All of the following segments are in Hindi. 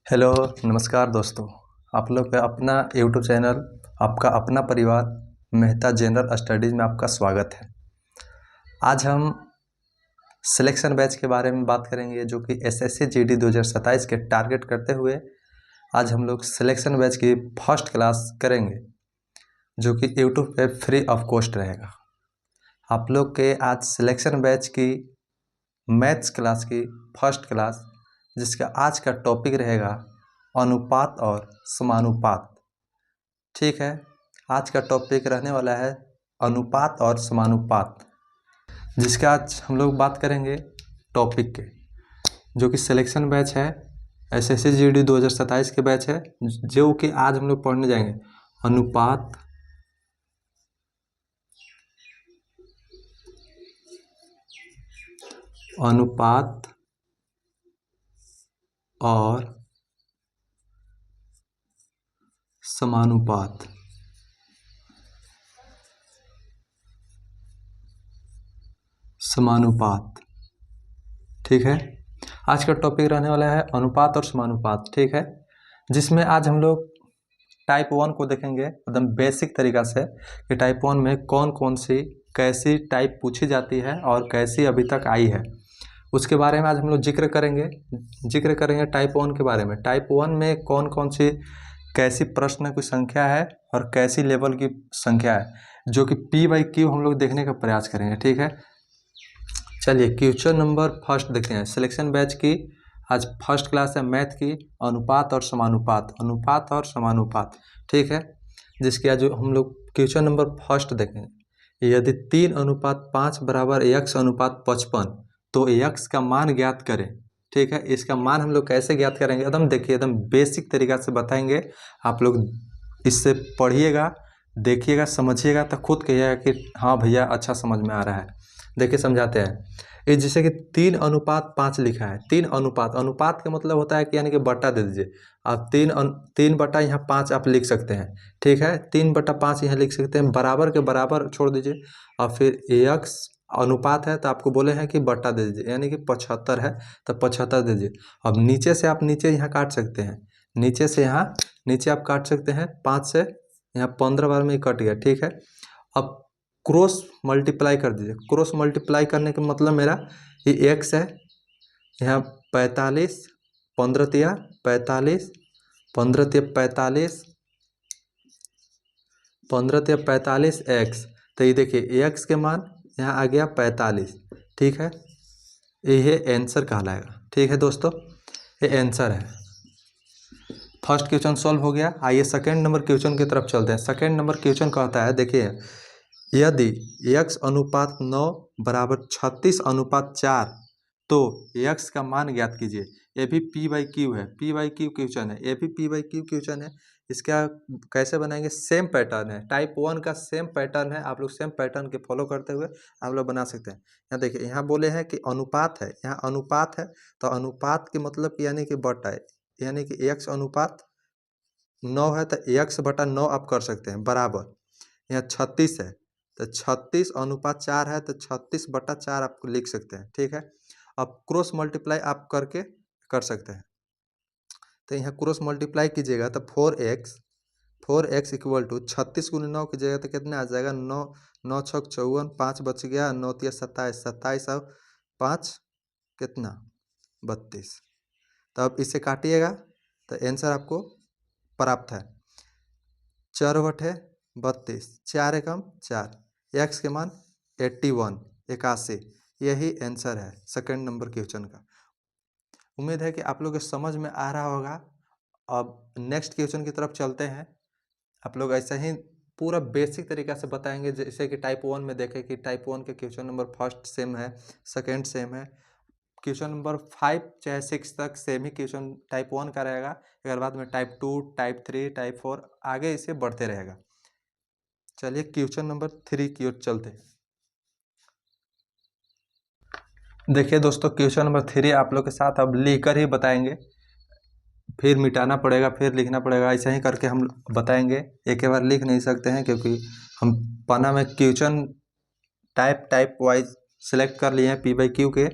हेलो, नमस्कार दोस्तों। आप लोग का अपना यूट्यूब चैनल, आपका अपना परिवार मेहता जनरल स्टडीज़ में आपका स्वागत है। आज हम सिलेक्शन बैच के बारे में बात करेंगे, जो कि एसएससी जीडी 2027 के टारगेट करते हुए आज हम लोग सिलेक्शन बैच की फर्स्ट क्लास करेंगे, जो कि यूट्यूब पे फ्री ऑफ कॉस्ट रहेगा। आप लोग के आज सिलेक्शन बैच की मैथ्स क्लास की फर्स्ट क्लास, जिसका आज का टॉपिक रहेगा अनुपात और समानुपात। ठीक है, आज का टॉपिक रहने वाला है अनुपात और समानुपात, जिसका आज हम लोग बात करेंगे टॉपिक के, जो कि सिलेक्शन बैच है, एसएससी जीडी 2027 के बैच है, जो कि आज हम लोग पढ़ने जाएंगे अनुपात और समानुपात। ठीक है, आज का टॉपिक रहने वाला है अनुपात और समानुपात। ठीक है, जिसमें आज हम लोग टाइप 1 को देखेंगे एकदम बेसिक तरीका से कि टाइप 1 में कौन कौन सी कैसी टाइप पूछी जाती है और कैसी अभी तक आई है, उसके बारे में आज हम लोग जिक्र करेंगे टाइप 1 के बारे में। टाइप 1 में कौन कौन सी कैसी प्रश्न की संख्या है और कैसी लेवल की संख्या है, जो कि P/Q हम लोग देखने का प्रयास करेंगे। ठीक है, चलिए क्वेश्चन नंबर फर्स्ट देखते हैं। सिलेक्शन बैच की आज फर्स्ट क्लास है मैथ की, अनुपात और समानुपात। ठीक है, जिसके आज हम लोग क्वेश्चन नंबर फर्स्ट देखेंगे। यदि 3:5 बराबर x/55 तो x का मान ज्ञात करें। ठीक है, इसका मान हम लोग कैसे ज्ञात करेंगे, एकदम देखिए, एकदम बेसिक तरीका से बताएंगे। आप लोग इससे पढ़िएगा, देखिएगा, समझिएगा तो खुद कहिएगा कि हाँ भैया अच्छा समझ में आ रहा है। देखिए समझाते हैं। ये जैसे कि 3:5 लिखा है। अनुपात का मतलब होता है कि यानी कि बटा दे दीजिए आप। 3 बटा यहाँ 5 आप लिख सकते हैं। ठीक है, 3/5 यहाँ लिख सकते हैं, बराबर के बराबर छोड़ दीजिए और फिर x अनुपात है तो आपको बोले हैं कि बटा दे दीजिए, यानी कि 75 है तो 75 दे दीजिए। अब नीचे से आप यहाँ काट सकते हैं, नीचे आप काट सकते हैं 5 से, यहाँ 15 बार में ही कट गया। ठीक है, अब क्रॉस मल्टीप्लाई कर दीजिए। क्रॉस मल्टीप्लाई करने का मतलब मेरा ये x है, यहाँ 45, 15 तिया 45, 15 तिया 45, 15 तिया 45 x। तो ये देखिए x के मान यहाँ आ गया 45। ठीक है, ये आंसर कहलाएगा। ठीक है दोस्तों, ये आंसर है। फर्स्ट क्वेश्चन सॉल्व हो गया। आइए सेकेंड नंबर क्वेश्चन की तरफ चलते हैं। सेकेंड नंबर क्वेश्चन कहता है, देखिए, यदि x/9 बराबर 36/4 तो x का मान ज्ञात कीजिए। ये भी P/Q है, P/Q क्वेश्चन है, ये भी P/Q क्वेश्चन है। इसका कैसे बनाएंगे, सेम पैटर्न है, टाइप 1 का सेम पैटर्न है। आप लोग सेम पैटर्न के फॉलो करते हुए आप लोग बना सकते हैं। यहाँ देखिए, यहाँ बोले हैं कि अनुपात है, यहाँ अनुपात है तो अनुपात के मतलब कि यानी कि बटा है, यानी कि x/9 है तो x/9 आप कर सकते हैं, बराबर यहाँ 36 है तो 36/4 है तो 36/4 आप लिख सकते हैं। ठीक है, अब क्रॉस मल्टीप्लाई आप करके कर सकते हैं। तो यहाँ क्रॉस मल्टीप्लाई कीजिएगा तो 4x इक्वल टू 36 × 9 कीजिएगा तो कितना आ जाएगा, 9 9 6 54, 5 बच गया, 9 3 27, 27 और 5 कितना 32। तो अब इसे काटिएगा तो आंसर आपको प्राप्त है 4/32, 4 एकम 4, x के मान 81। यही आंसर है सेकंड नंबर क्वेश्चन का। उम्मीद है कि आप लोग को समझ में आ रहा होगा। अब नेक्स्ट क्वेश्चन की तरफ चलते हैं। आप लोग ऐसा ही पूरा बेसिक तरीका से बताएंगे, जैसे कि टाइप 1 में देखें कि टाइप 1 के क्वेश्चन नंबर फर्स्ट सेम है, सेकंड सेम है, क्वेश्चन नंबर 5 चाहे 6 तक सेम ही क्वेश्चन टाइप 1 का रहेगा। अगर बाद में टाइप 2, टाइप 3, टाइप 4 आगे इसे बढ़ते रहेगा। चलिए क्वेश्चन नंबर 3 की ओर चलते हैं। देखिए दोस्तों, क्वेश्चन नंबर 3 आप लोग के साथ अब लिखकर ही बताएंगे, फिर मिटाना पड़ेगा, फिर लिखना पड़ेगा, ऐसा ही करके हम बताएंगे। एक बार लिख नहीं सकते हैं क्योंकि हम पन्ना में क्वेश्चन टाइप वाइज सिलेक्ट कर लिए हैं P/Q के।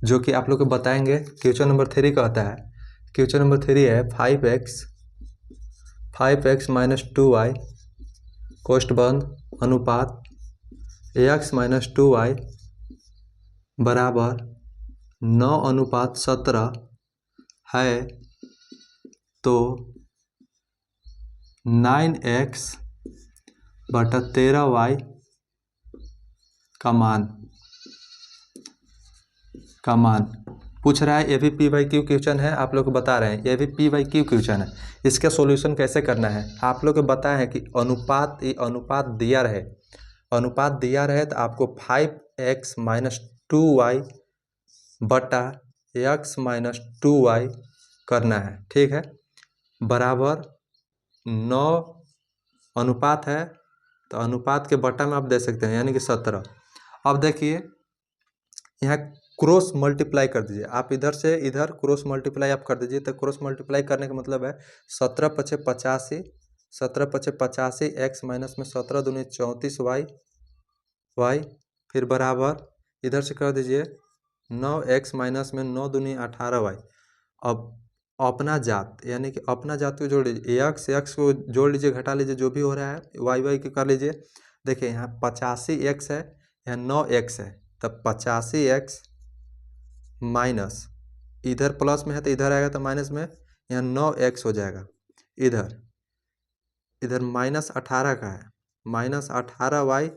जो कि आप लोग को बताएंगे। क्वेश्चन नंबर 3 कहता है, क्वेश्चन नंबर 3 है 5x माइनस 2y कोष्ठ बंद अनुपात x माइनस 2y बराबर 9:17 है, तो 9x बटा 13y का मान पूछ रहा है। ये भी पी वाई क्यू क्वेश्चन है, आप लोग को बता रहे हैं ये भी पी वाई क्यू क्वेश्चन है। इसका सॉल्यूशन कैसे करना है आप लोग को बताया है कि अनुपात दिया रहे, अनुपात दिया रहे तो आपको 5x माइनस 2y बटा x माइनस 2y करना है, ठीक है। बराबर 9 अनुपात है, तो अनुपात के बटा में आप दे सकते हैं यानी कि 17। अब देखिए यहाँ क्रॉस मल्टीप्लाई कर दीजिए, आप इधर से इधर क्रॉस मल्टीप्लाई आप कर दीजिए, तो क्रॉस मल्टीप्लाई करने का मतलब है 17×5 = 17×5 x माइनस में 17×2 = 34y फिर बराबर इधर से कर दीजिए 9x माइनस में 9×2 = 18y। अब अपना जात यानी कि अपना जात को जोड़ लीजिए, x को जोड़ लीजिए घटा लीजिए जो भी हो रहा है, y के कर लीजिए। देखिए यहाँ 85x है, यहाँ 9x है, तब 85x माइनस इधर प्लस में है तो इधर आएगा तो माइनस में, यहाँ 9x हो जाएगा। इधर माइनस 18 का है, माइनस 18y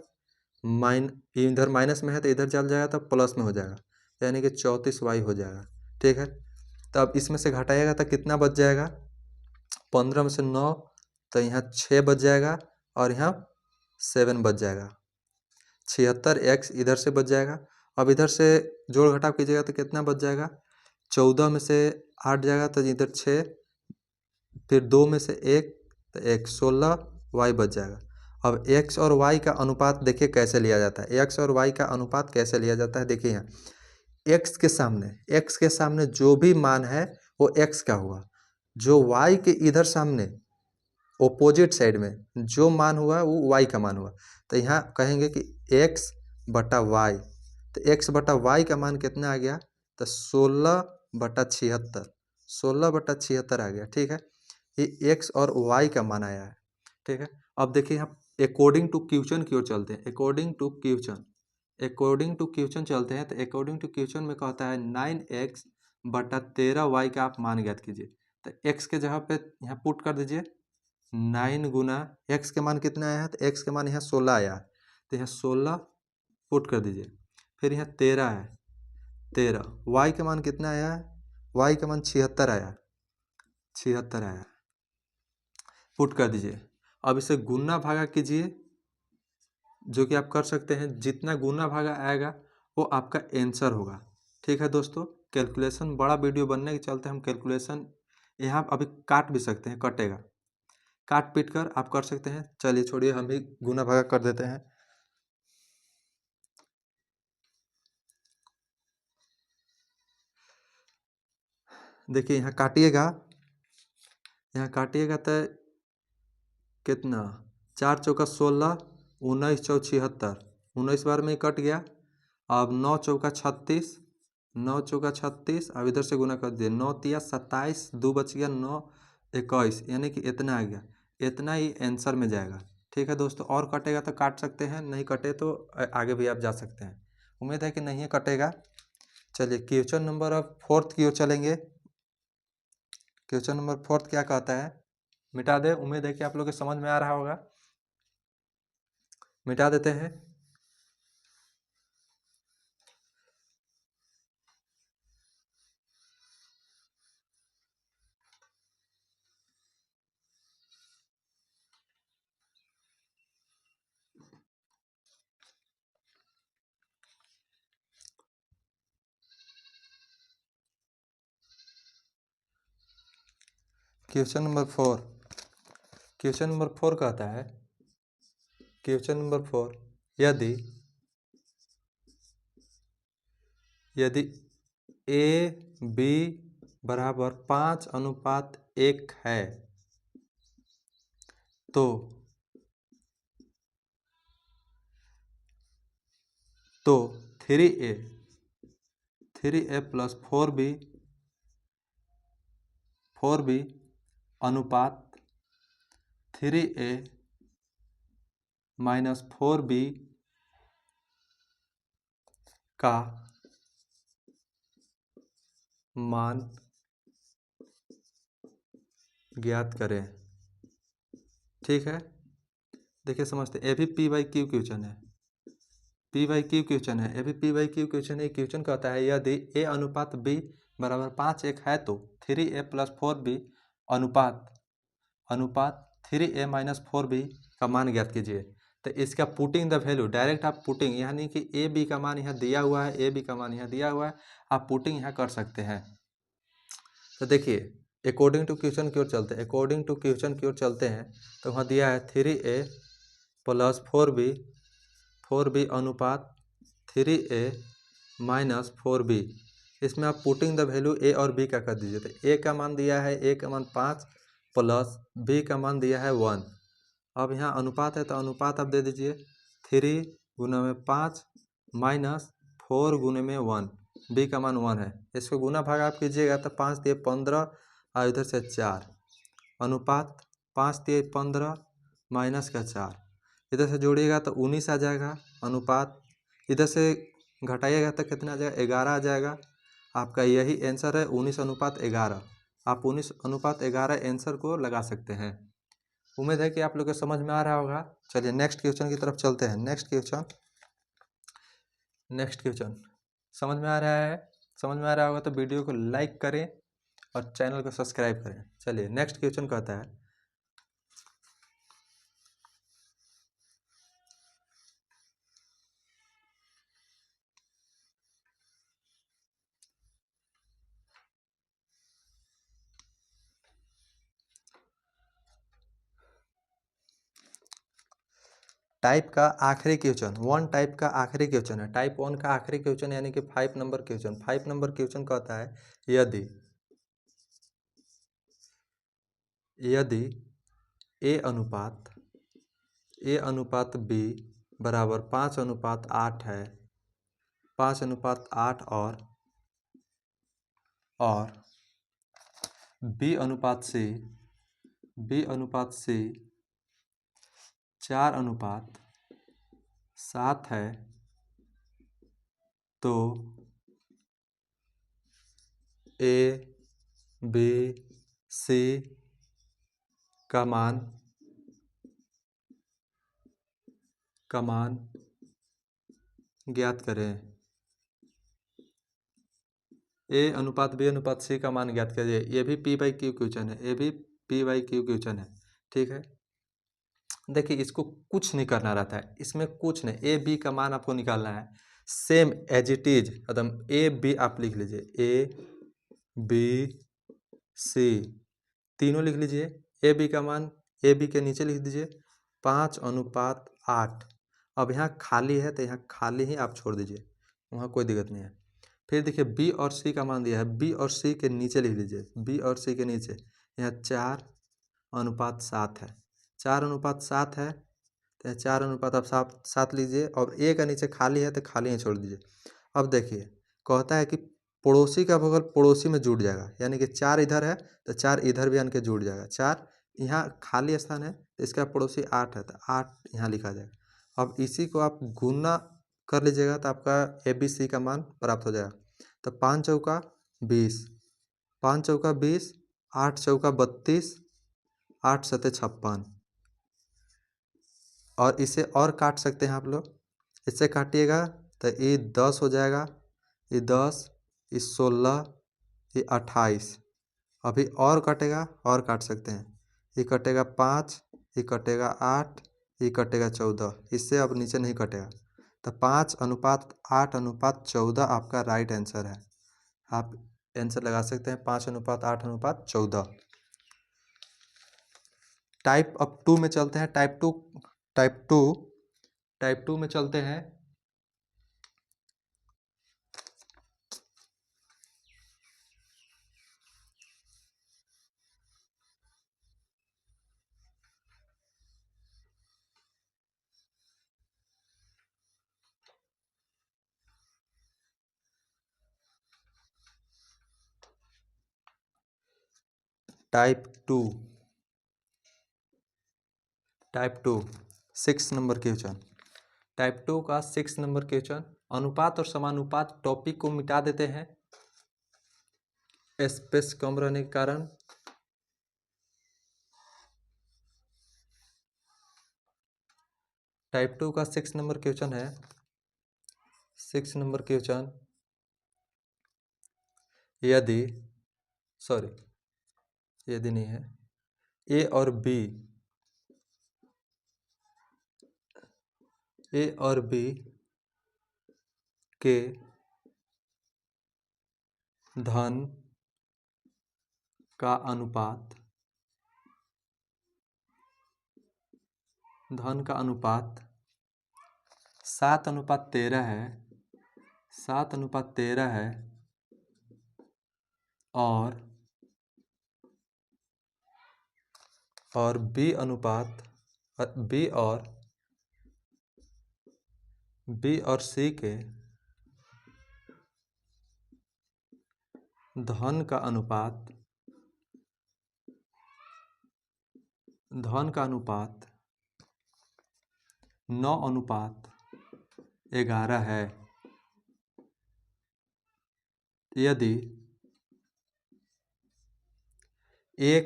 इधर माइनस में है तो इधर चल जाएगा तो प्लस में हो जाएगा, यानी कि 34y हो जाएगा, ठीक है। तो अब इसमें से घटाइएगा तो कितना बच जाएगा, 15 में से 9 तो यहाँ 6 बच जाएगा और यहाँ 7 बच जाएगा, 76x इधर से बच जाएगा। अब इधर से जोड़ घटाव कीजिएगा तो कितना बच जाएगा, 14 में से 8 जाएगा तो इधर 6, फिर 2 में से 1 तो 1, 16y बच जाएगा। अब x और y का अनुपात देखिए कैसे लिया जाता है, x और y का अनुपात कैसे लिया जाता है। देखिए यहाँ x के सामने जो भी मान है वो x का हुआ, जो y के इधर सामने ओपोजिट साइड में जो मान हुआ वो y का मान हुआ। तो यहाँ कहेंगे कि x बटा y, तो x बटा y का मान कितना आ गया, तो 16/76, 16/76 आ गया, ठीक है। ये x और y का मान आया है, ठीक है। अब देखिए यहाँ अकॉर्डिंग टू क्वेश्चन की ओर चलते हैं, अकॉर्डिंग टू क्वेश्चन चलते हैं। तो अकॉर्डिंग टू क्वेश्चन में कहता है 9x बटा 13y का आप मान ज्ञात कीजिए। तो x के जगह पे यहाँ पुट कर दीजिए, 9 गुना x के मान कितना आया है, तो x के मान यहाँ 16 आया है, तो यहाँ 16 पुट कर दीजिए। फिर यहाँ 13 है, 13 y के मान कितना आया है, y के मान 76 आया, 76 आया, पुट कर दीजिए। अब इसे गुना भागा कीजिए, जो कि आप कर सकते हैं, जितना गुना भागा आएगा वो आपका आंसर होगा, ठीक है दोस्तों। कैलकुलेशन बड़ा वीडियो बनने के चलते हम कैलकुलेशन यहाँ अभी काट भी सकते हैं, कटेगा, काट पीट कर आप कर सकते हैं। चलिए छोड़िए, हम भी गुना भागा कर देते हैं। देखिए यहाँ काटिएगा तो कितना, 4 चौका 16, 19 चौक 76, 19 बार में कट गया। अब 9 चौका 36, 9 चौका 36, अब इधर से गुना कर दिए, 9 तिया 27, 2 बच गया, 9 21, यानी कि इतना आ गया, इतना ही आंसर में जाएगा, ठीक है दोस्तों। और कटेगा तो काट सकते हैं, नहीं कटे तो आगे भी आप जा सकते हैं। उम्मीद है कि नहीं कटेगा। चलिए क्वेश्चन नंबर अब 4 की ओर चलेंगे। क्वेश्चन नंबर 4 क्या कहता है, मिटा दे, उम्मीद है कि आप लोग को समझ में आ रहा होगा, मिटा देते हैं। क्वेश्चन नंबर 4 कहता है, क्वेश्चन नंबर 4, यदि ए बी बराबर 5:1 है तो 3a 3a प्लस 4b अनुपात 3a माइनस 4b का मान ज्ञात करें। ठीक है, देखिए समझते, ये भी पी बाई क्यू क्वेश्चन है, पी बाई क्यू क्वेश्चन है, ये भी पी बाई क्यू क्वेश्चन है। क्वेश्चन कहता है यदि ए अनुपात बी बराबर 5:1 है तो 3a प्लस 4b अनुपात अनुपात 3a माइनस 4b का मान ज्ञात कीजिए। तो इसका पुटिंग द वैल्यू, डायरेक्ट आप पुटिंग, यानी कि ए बी का मान यहाँ दिया हुआ है, ए बी का मान यहाँ दिया हुआ है, आप पुटिंग यहाँ कर सकते हैं। तो देखिए अकॉर्डिंग टू क्वेश्चन की ओर चलते हैं, अकॉर्डिंग टू क्वेश्चन की ओर चलते हैं। तो वहाँ दिया है 3a प्लस 4b अनुपात 3a माइनस 4b। इसमें आप पुटिंग द वैल्यू ए और बी का कर दीजिए। तो ए का मान दिया है, ए का मान 5 प्लस बी का मान दिया है 1। अब यहाँ अनुपात है तो अनुपात आप दे दीजिए 3 गुना में 5 माइनस 4 गुने में 1, बी का मान 1 है। इसको गुना भाग आप कीजिएगा तो 5 दिए 15 और इधर से 4 अनुपात 5 दिए 15 माइनस का 4, इधर से जोड़िएगा तो 19 आ जाएगा। अनुपात इधर से घटाइएगा तो कितना आ जाएगा, 11 आ जाएगा। आपका यही आंसर है 19:11। आप 19:11 आंसर को लगा सकते हैं। उम्मीद है कि आप लोग को समझ में आ रहा होगा। चलिए नेक्स्ट क्वेश्चन की तरफ चलते हैं। नेक्स्ट क्वेश्चन समझ में आ रहा है, समझ में आ रहा होगा तो वीडियो को लाइक करें और चैनल को सब्सक्राइब करें। चलिए नेक्स्ट क्वेश्चन कहता है टाइप का आखिरी क्वेश्चन, 1 टाइप का आखिरी क्वेश्चन है। टाइप 1 का आखिरी क्वेश्चन यानी कि 5 नंबर क्वेश्चन। 5 नंबर क्वेश्चन कहता है यदि ए अनुपात बी बराबर 5:8 है, 5:8 और बी अनुपात सी 4:7 है, तो ए बी सी का मान ज्ञात करें। ए अनुपात बी अनुपात सी का मान ज्ञात करिए। ये भी पी बाई क्यू क्वेश्चन है, ये भी पी बाई क्यू क्वेश्चन है। ठीक है, देखिए इसको कुछ नहीं करना रहता है, इसमें कुछ नहीं, ए बी का मान आपको निकालना है सेम एज इट इज। एकदम ए बी आप लिख लीजिए, ए बी सी तीनों लिख लीजिए। ए बी का मान ए बी के नीचे लिख दीजिए 5:8। अब यहाँ खाली है तो यहाँ खाली ही आप छोड़ दीजिए, वहाँ कोई दिक्कत नहीं है। फिर देखिए बी और सी का मान दिया है, बी और सी के नीचे लिख लीजिए, बी और सी के नीचे यहाँ 4:7 है, 4:7 है तो 4:7 आप 7 लीजिए। और ए का नीचे खाली है तो खाली ही छोड़ दीजिए। अब देखिए कहता है कि पड़ोसी का बगल पड़ोसी में जुड़ जाएगा, यानी कि 4 इधर है तो 4 इधर भी आन के जुड़ जाएगा। 4 यहाँ खाली स्थान है तो इसका पड़ोसी 8 है तो 8 यहाँ लिखा जाएगा। अब इसी को आप गुना कर लीजिएगा तो आपका ए बी सी का मान प्राप्त हो जाएगा। तो 5 चौका 20, 5 चौका 20, 8 चौका 32, 8 सते 56। और इसे और काट सकते हैं आप लोग, इससे काटिएगा तो ये 10 हो जाएगा, ये 10, ये 16, ये 28। अभी और कटेगा, और काट सकते हैं, ये कटेगा 5, ये कटेगा 8, ये कटेगा 14। इससे अब नीचे नहीं कटेगा। तो 5:8:14 आपका राइट आंसर है। आप आंसर लगा सकते हैं 5:8:14। टाइप अब 2 में चलते हैं। टाइप टू में चलते हैं। Type two 6 number question. Type 2 का 6 नंबर क्वेश्चन। अनुपात और समानुपात टॉपिक को मिटा देते हैं स्पेस कम रहने के कारण। टाइप 2 का 6 नंबर क्वेश्चन है। 6 नंबर क्वेश्चन, यदि नहीं है, ए और बी के धन का अनुपात 7:13 है, 7:13 है, और बी और सी के धन का अनुपात 9:11 है। यदि ए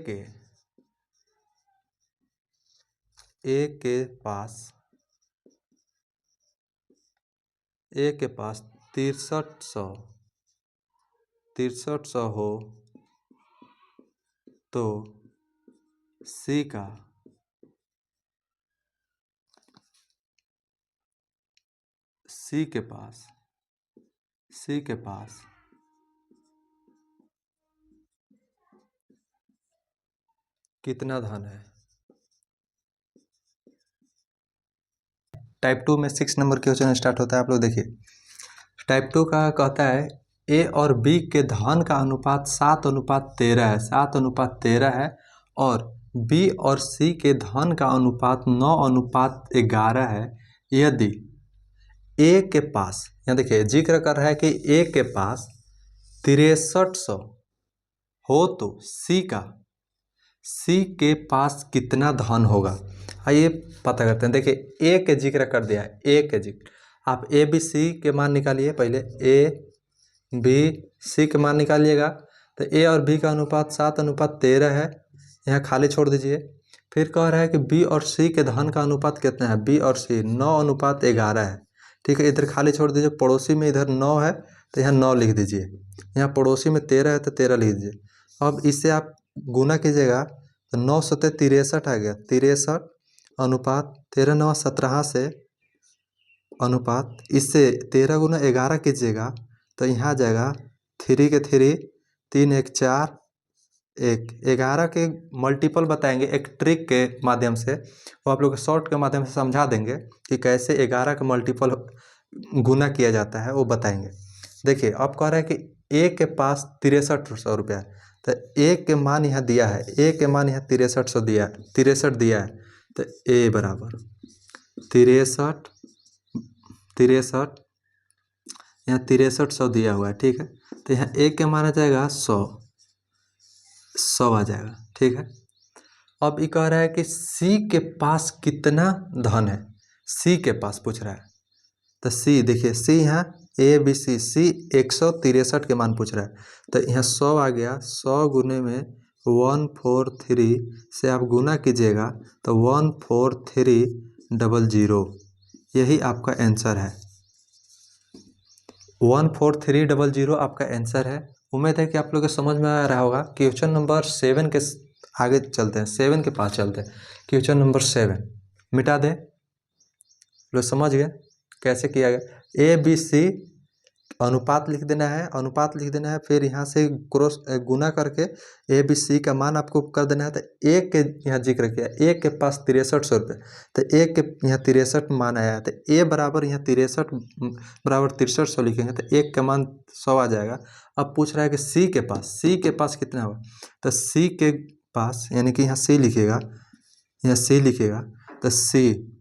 के पास 6300 हो तो सी के पास कितना धन है। टाइप 2 में 6 नंबर क्वेश्चन स्टार्ट होता है। आप लोग देखिए, टाइप 2 का कहता है ए और बी के धन का अनुपात 7:13 है, 7:13 है, और बी और सी के धन का अनुपात 9:11 है। यदि ए के पास, यहाँ देखिए जिक्र कर रहा है कि ए के पास 6300 हो तो सी के पास कितना धन होगा। आइए पता करते हैं। देखिए ए के जिक्र कर दिया है, ए के जिक्र। आप ए बी सी के मान निकालिए। पहले ए बी सी के मान निकालिएगा तो ए और बी का अनुपात 7:13 है, यहाँ खाली छोड़ दीजिए। फिर कह रहा है कि बी और सी के धन का अनुपात कितना है। बी और सी 9:11 है, ठीक है। इधर खाली छोड़ दीजिए। पड़ोसी में इधर 9 है तो यहाँ 9 लिख दीजिए। यहाँ पड़ोसी में 13 है तो 13 लिख दीजिए। अब इससे आप गुना कीजिएगा तो 9 सत्ते 63 आ गया। 63 अनुपात 13 9 17 से अनुपात, इससे 13 गुना 11 कीजिएगा तो यहाँ आ जाएगा 3 के 3, 3 1 4 1। 11 के मल्टीपल बताएंगे एक ट्रिक के माध्यम से, वो आप लोग शॉर्ट के माध्यम से समझा देंगे कि कैसे 11 का मल्टीपल गुना किया जाता है, वो बताएंगे। देखिए अब कह रहा है कि ए के पास 6300 रुपया, तो ए के मान यहाँ दिया है, ए के मान यहाँ 6300 दिया है, 63 दिया है, तो ए बराबर 63 यहाँ 6300 दिया हुआ है, ठीक है। तो यहाँ ए के मान आ जाएगा 100 आ जाएगा, ठीक है। अब ये कह रहा है कि सी के पास कितना धन है, सी के पास पूछ रहा है। तो सी देखिए, सी यहाँ ए बी सी 163 के मान पूछ रहा है, तो यहाँ 100 आ गया। 100 गुने में 143 से आप गुना कीजिएगा तो 14300, यही आपका आंसर है। 14300 आपका आंसर है। उम्मीद है कि आप लोग को समझ में आ रहा होगा। क्वेश्चन नंबर 7 के आगे चलते हैं, 7 के पास चलते हैं। क्वेश्चन नंबर 7 मिटा दें। लोग समझ गए कैसे किया गया। ए बी सी अनुपात लिख देना है, अनुपात लिख देना है, फिर यहाँ से क्रॉस गुना करके ए बी सी का मान आपको कर देना है। तो ए के यहाँ जिक्र किया, ए के पास 6300 रुपये, तो ए के यहाँ 63 मान आया है, तो ए बराबर यहाँ 63 बराबर 6300 लिखेंगे तो एक का मान 100 आ जाएगा। अब पूछ रहा है कि सी के पास कितना होगा, तो सी के पास यानी कि यहाँ सी लिखेगा, यहाँ सी लिखेगा, तो सी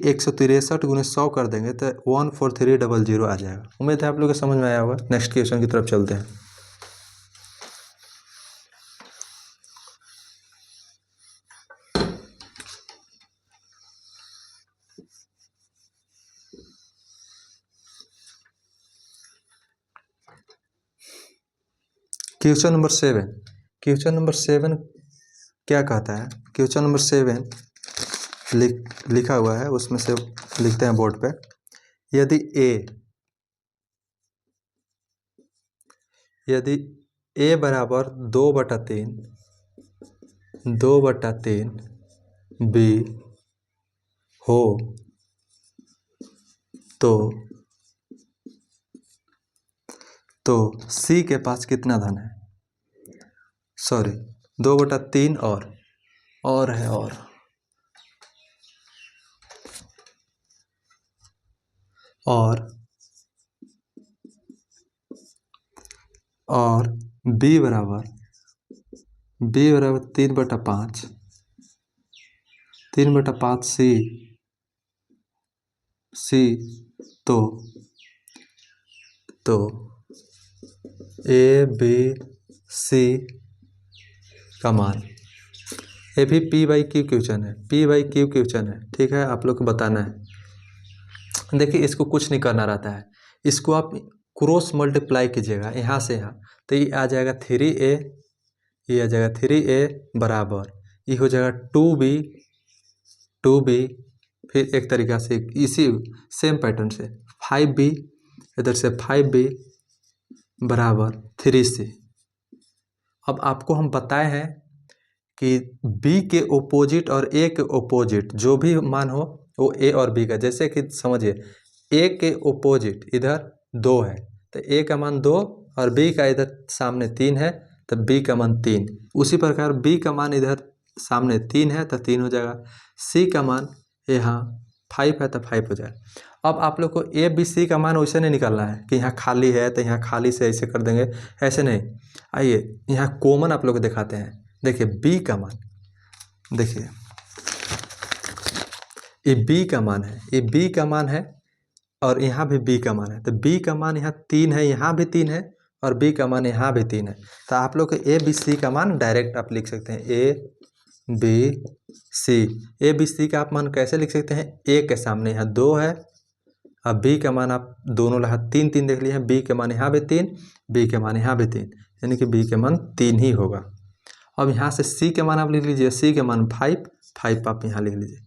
163 गुने 100 कर देंगे तो 14300 आ जाएगा। उम्मीद है आप लोगों को समझ में आया होगा। नेक्स्ट क्वेश्चन की तरफ चलते हैं। क्वेश्चन नंबर 7, क्वेश्चन नंबर 7 क्या कहता है? क्वेश्चन नंबर 7 लिखा हुआ है, उसमें से लिखते हैं बोर्ड पे। यदि a बराबर 2/3 b हो तो c के पास कितना धन है? सॉरी, 2/3 और है और b बराबर 3/5 c तो a b c का मान, ये भी P/Q क्वेश्चन है, P/Q क्वेश्चन है, ठीक है, आप लोग को बताना है। देखिए इसको कुछ नहीं करना रहता है, इसको आप क्रॉस मल्टीप्लाई कीजिएगा यहाँ से यहाँ, तो ये आ जाएगा 3a, ये आ जाएगा 3a बराबर, ये हो जाएगा 2b, फिर एक तरीक़ा से इसी सेम पैटर्न से 5b, इधर से 5b बराबर 3c। अब आपको हम बताए हैं कि b के ओपोजिट और a के ओपोजिट जो भी मान हो वो a और b का, जैसे कि समझिए a के ओपोजिट इधर 2 है तो a का मान 2 और b का इधर सामने 3 है तो b का मान 3। उसी प्रकार b का मान इधर सामने 3 है तो 3 हो जाएगा। c का मान यहाँ 5 है तो 5 हो जाएगा। अब आप लोग को a b c का मान वैसे नहीं निकालना है कि यहाँ खाली है तो यहाँ खाली से ऐसे कर देंगे, ऐसे नहीं। आइए यहाँ कॉमन आप लोग को दिखाते हैं। देखिए b का मान, देखिए ये b का मान है, ये b का मान है और यहाँ भी b का मान है, तो b का मान यहाँ 3 है, यहाँ भी 3 है और b का मान यहाँ भी 3 है। तो आप लोग को a b c का मान डायरेक्ट आप लिख सकते हैं, a b c का आप मान कैसे लिख सकते हैं? a के सामने यहाँ 2 है, अब b का मान आप दोनों लगा 3 3 देख लिए हैं, b के मान यहाँ भी 3, b के मान यहाँ भी 3, यानी कि b के मान 3 ही होगा। अब यहाँ से c के मान आप लिख लीजिए, c के मान 5 आप यहाँ लिख लीजिए,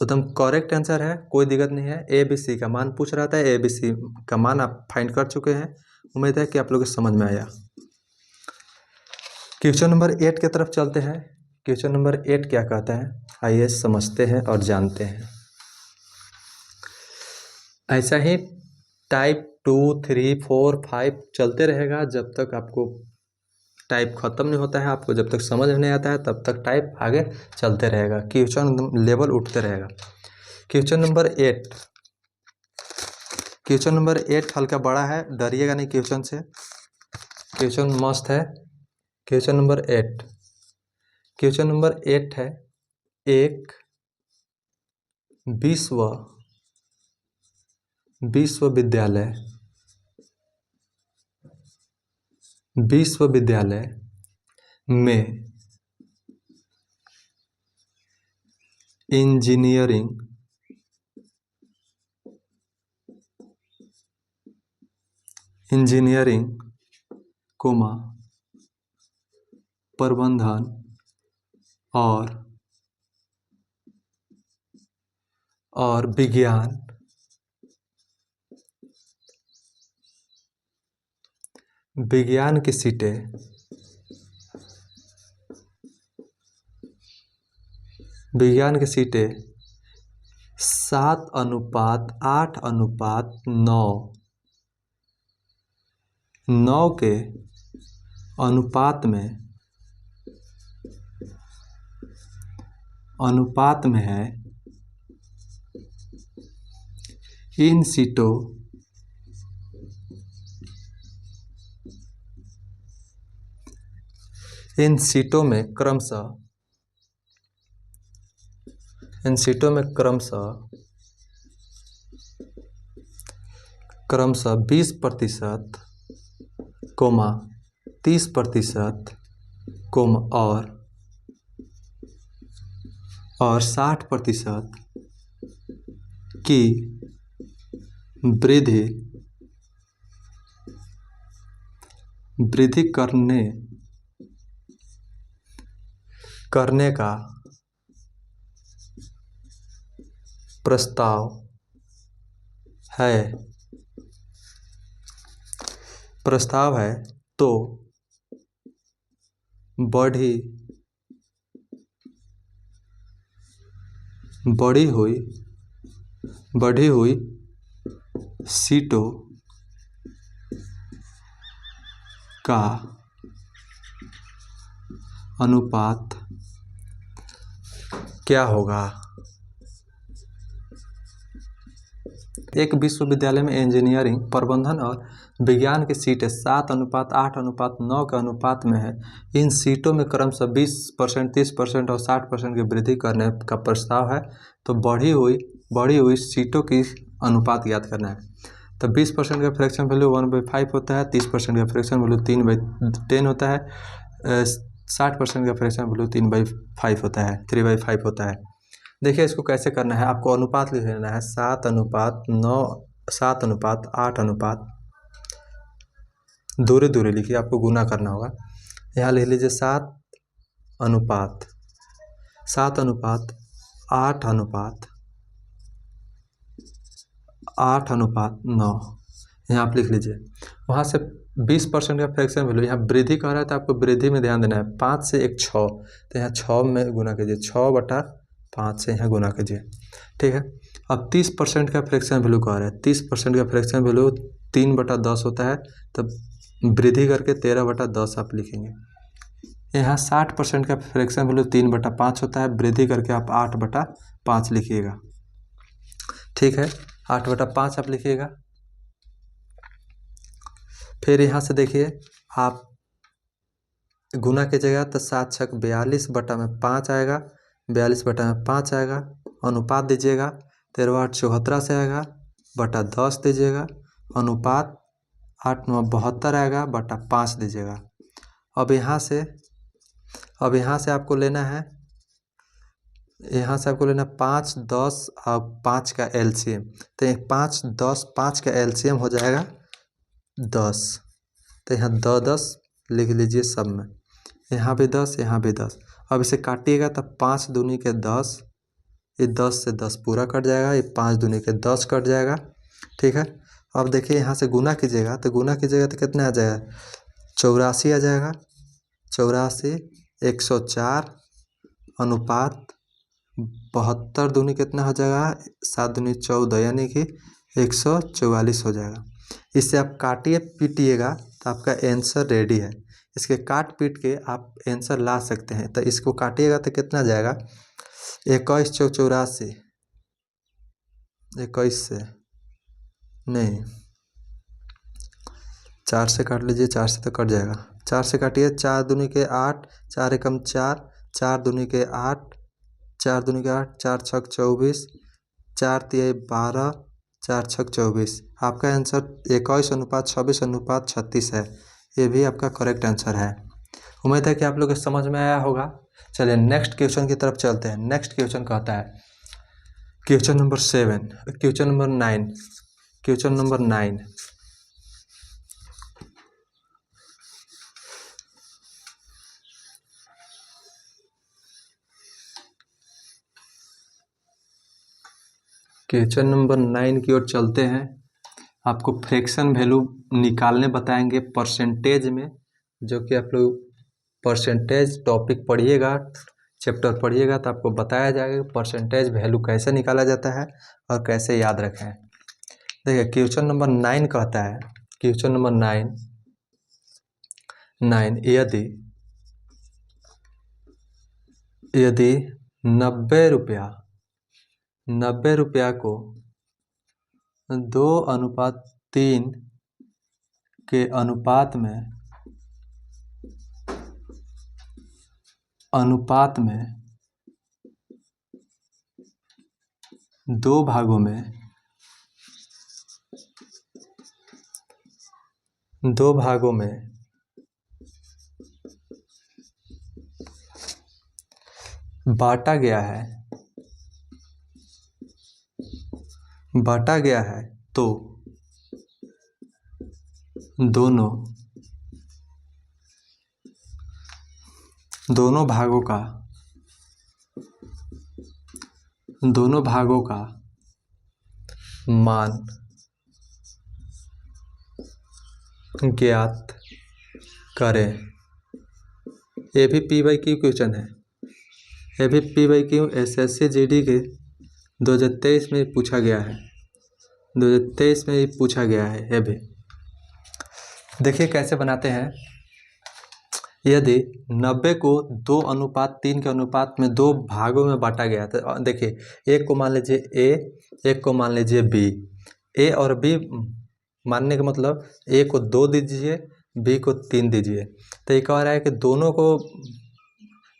एकदम करेक्ट आंसर है, कोई दिक्कत नहीं है। ए बी सी का मान पूछ रहा था, ए बी सी का मान आप फाइंड कर चुके हैं, उम्मीद है कि आप लोगों को समझ में आया। क्वेश्चन नंबर 8 की तरफ चलते हैं। क्वेश्चन नंबर 8 क्या कहता है, आइए समझते हैं और जानते हैं। ऐसा ही टाइप 2 3 4 5 चलते रहेगा जब तक आपको टाइप खत्म नहीं होता है, आपको जब तक समझ में नहीं आता है तब तक टाइप आगे चलते रहेगा, क्वेश्चन लेवल उठते रहेगा। क्वेश्चन नंबर 8, क्वेश्चन नंबर 8 हल्का बड़ा है, डरिएगा नहीं क्वेश्चन से, क्वेश्चन मस्त है। क्वेश्चन नंबर 8, क्वेश्चन नंबर 8 है, एक विश्वविद्यालय में इंजीनियरिंग प्रबंधन और विज्ञान की सीटें 7:8:9 के अनुपात में है। इन सीटों में क्रमशः 20%, 30% और 60% की वृद्धि वृद्धि करने का प्रस्ताव है तो बढ़ी हुई सीटों का अनुपात क्या होगा। एक विश्वविद्यालय में इंजीनियरिंग, प्रबंधन और विज्ञान की सीटें 7:8:9 के अनुपात में है। इन सीटों में क्रमशः 20%, 30% और 60% की वृद्धि करने का प्रस्ताव है। तो बढ़ी हुई सीटों की अनुपात ज्ञात करना है। तो 20% का फ्रैक्शन वैल्यू 1/5 होता है, 30% का फ्रैक्शन वैल्यू 3/10 होता है, 60% का फ्रैक्शन वैल्यू 3/5 होता है, 3/5 होता है। देखिए इसको कैसे करना है, आपको अनुपात लिख लेना है 7:9, 7:8, दूरी लिखिए, आपको गुना करना होगा। यहाँ लिख लीजिए 7:8:9, यहाँ आप लिख लीजिए। वहाँ से 20% का फ्रैक्शन वैल्यू, यहाँ वृद्धि कर रहा है तो आपको वृद्धि में ध्यान देना है। 5 से 1 6, तो यहाँ 6 में गुना कीजिए, 6/5 से यहाँ गुना कीजिए, ठीक है। अब 30% का फ्रैक्शन वैल्यू कह रहा है, 30% का फ्रैक्शन वैल्यू 3/10 होता है, तब वृद्धि करके 13/10 आप लिखेंगे। यहाँ 60% का फ्रैक्शन वैल्यू 3/5 होता है, वृद्धि करके आप 8/5 लिखिएगा, ठीक है। 8/5 आप लिखिएगा। फिर यहाँ से देखिए आप गुना कीजिएगा तो 7 छक 42/5 आएगा, 42/5 आएगा। अनुपात दीजिएगा 13/8 74 से आएगा, बटा 10 दीजिएगा। अनुपात 8×9 72 आएगा, बटा 5 दीजिएगा। अब यहाँ से आपको लेना है, 5, 10 और 5 का एलसीएम। तो 5, 10, 5 का एलसीएम हो जाएगा 10। तो यहाँ 10 लिख लीजिए सब में, यहाँ भी 10, यहाँ भी 10। अब इसे काटिएगा तो 5 दूनी के 10, ये 10 से 10 पूरा कट जाएगा, ये 5 दूनी के 10 कट जाएगा, ठीक है। अब देखिए यहाँ से गुना कीजिएगा तो कितना आ जाएगा, 84 आ जाएगा। 84, 104 अनुपात 72 दूनी कितना हो जाएगा, 7 दूनी 14, यानी कि 144 हो जाएगा। इससे आप काटिए पीटिएगा तो आपका आंसर रेडी है। इसके काट पीट के आप आंसर ला सकते हैं। तो इसको काटिएगा तो कितना जाएगा, 21 चौक 84, 21 से नहीं, 4 से काट लीजिए, 4 से तो कट जाएगा। 4 से काटिए, 4 दूनी के 8, 4 एकम 4, 4 दूनी के 8, 4 दूनी के 8, 4 छक 24, 4 तिहाई 12, 4 छक 24। आपका आंसर 21:26:36 है। ये भी आपका करेक्ट आंसर है। उम्मीद है कि आप लोग को समझ में आया होगा। चलिए नेक्स्ट क्वेश्चन की तरफ चलते हैं। नेक्स्ट क्वेश्चन कहता है, question number 9। Question number 9। Question number 9 की ओर चलते हैं। आपको फ्रैक्शन वैल्यू निकालने बताएंगे परसेंटेज में, जो कि आप लोग परसेंटेज टॉपिक पढ़िएगा, चैप्टर पढ़िएगा तो आपको बताया जाएगा परसेंटेज वैल्यू कैसे निकाला जाता है और कैसे याद रखें। देखिए क्वेश्चन नंबर 9 कहता है, क्वेश्चन नंबर 9, यदि 90 रुपया को 2:3 के अनुपात में 2 भागों में बांटा गया है तो दोनों दोनों भागों का मान ज्ञात करें। ये भी पी बाई क्यू क्वेश्चन है, ये भी P by Q SSC GD के 2023 में पूछा गया है, 2023 में ही पूछा गया है। ये भी देखिए कैसे बनाते हैं। यदि 90 को 2:3 के अनुपात में 2 भागों में बांटा गया है, तो देखिए एक को मान लीजिए A, एक को मान लीजिए B। A और B मानने का मतलब A को 2 दीजिए, B को 3 दीजिए। तो ये कह रहा है कि दोनों को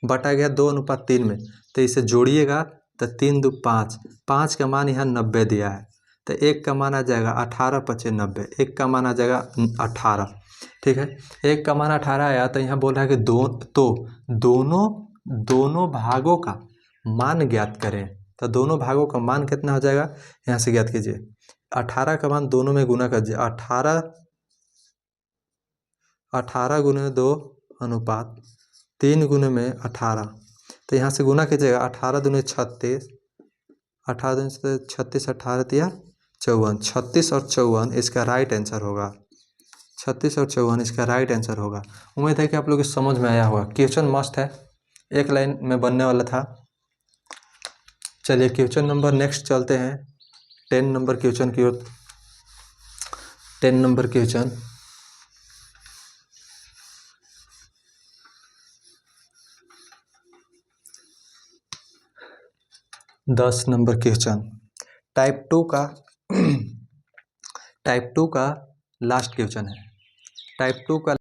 बांटा गया 2:3 में, तो इसे जोड़िएगा तो 3 2 5, 5 का मान यहाँ 90 दिया है, तो एक का मान आ जाएगा 18 × 90, एक का मान आ जाएगा 18। ठीक है, एक का मान 18 आया, तो यहाँ बोल रहा है कि दोनों भागों का मान ज्ञात करें। तो दोनों भागों का मान कितना हो जाएगा, यहाँ से ज्ञात कीजिए। 18 का मान दोनों में गुना कर दीजिए, 18 × 2 अनुपात 3 × 18, तो यहाँ से गुना कीजिएगा। 18 दूनी 36, 18 दूनी 36, 18 तिया 54, 36 और 54 इसका राइट आंसर होगा। 36 और 54 इसका राइट आंसर होगा। उम्मीद है कि आप लोग को समझ में आया होगा। क्वेश्चन मस्त है, एक लाइन में बनने वाला था। चलिए क्वेश्चन नंबर नेक्स्ट चलते हैं, 10 नंबर क्वेश्चन की ओर। 10 नंबर क्वेश्चन, दस नंबर क्वेश्चन, टाइप 2 का लास्ट क्वेश्चन है। टाइप 2 का